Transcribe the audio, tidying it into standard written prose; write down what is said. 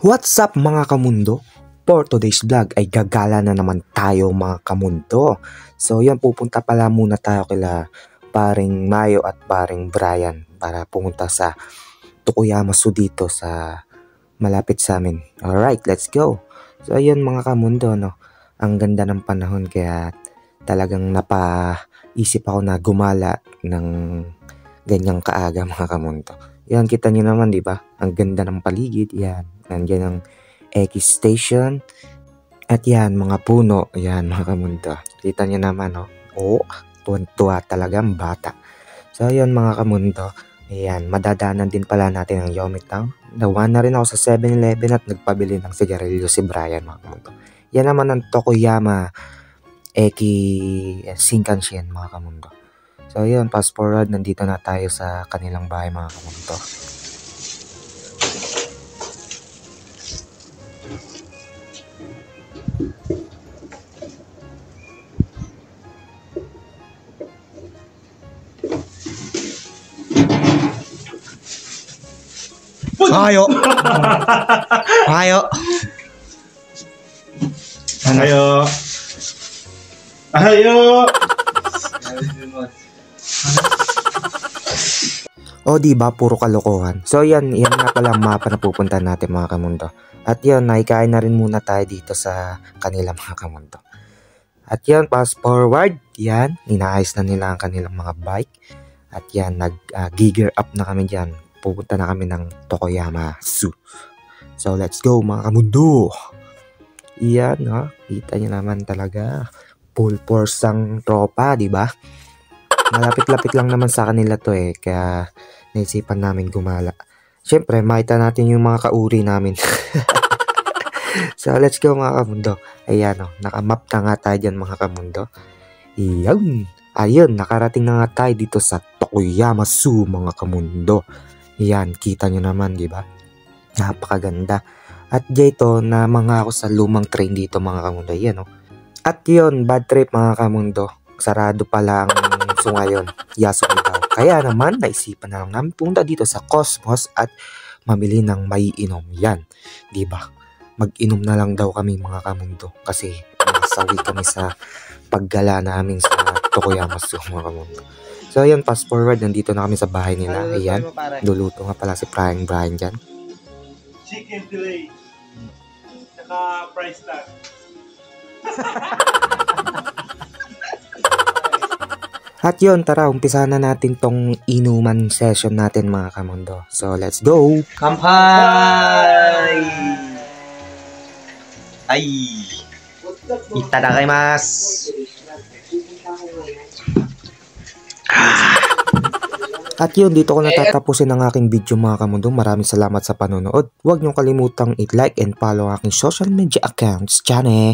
What's up mga kamundo? For today's vlog ay gagala na naman tayo mga kamundo. So yan, pupunta pala muna tayo kila paring Mayo at paring Brian para pumunta sa Tokuyama-su dito sa malapit sa amin. Alright, let's go. So ayun mga kamundo, no? Ang ganda ng panahon kaya talagang napaisip ako na gumala ng ganyang kaaga mga kamundo. Yan, kita nyo naman, di ba? Ang ganda ng paligid. Yan. Nandiyan ang X station. At yan, mga puno. Yan, mga kamundo. Kita nyo naman, no? Oh, tuwan-tuwa talaga ang bata. So, yan, mga kamundo. Ayan, madadaanan din pala natin ang Yomitown. Nawa na rin ako sa 7-Eleven at nagpabili ng sigarilyo si Brian, mga kamundo. Yan naman ang Tokuyama Shinkansen, mga kamundo. So, yun, fast forward, nandito na tayo sa kanilang bahay, mga kamundo. Ayo. Ayo. Ayo. Ayo. O di ba puro kalokohan. So yan nga pala ang mapa na pupunta natin mga kamundo. At yan, naikain na rin muna tayo dito sa kanila mga kamundo. At yan, fast forward, yan, inaayos na nila ang kanilang mga bike. At yan, nag-gear up na kami dyan. Pupunta na kami ng Tokuyama-su. So let's go mga kamundo. Yan, ha, kita nyo naman talaga. Full force ang tropa, di ba? Malapit-lapit lang naman sa kanila to eh, kaya naisipan namin gumala. Siyempre, makita natin yung mga kauri namin. So, let's go mga kamundo. Ayan o, nakamap na nga tayo dyan mga kamundo. Ayun, nakarating na nga tayo dito sa Tokuyama-su mga kamundo. Ayan, kita nyo naman, di ba? Napakaganda. At dito, na mga ako sa lumang train dito mga kamundo. Ayan o. At yun, bad trip mga kamundo. Sarado pala ang ngayon, Yasumi daw. Kaya naman, naisipan na lang namin punta dito sa Cosmos at mamili ng maiinom. Yan, di ba? Mag-inom na lang daw kami mga kamundo kasi nasawi kami sa paggala namin sa Tokuyama-su mga kamundo. So yan, fast forward, nandito na kami sa bahay nila. Ayan, luluto nga pala si Brian dyan. Chicken fillet. Saka price tag. At yun, tara, umpisa na natin tong inuman session natin mga kamundo. So, let's go! Kanpai! Ay! Itadakaimasu! At yun, dito ko natatapusin ang aking video mga kamundo. Maraming salamat sa panonood. Huwag niyong kalimutang i-like and follow aking social media accounts. Tiyan eh!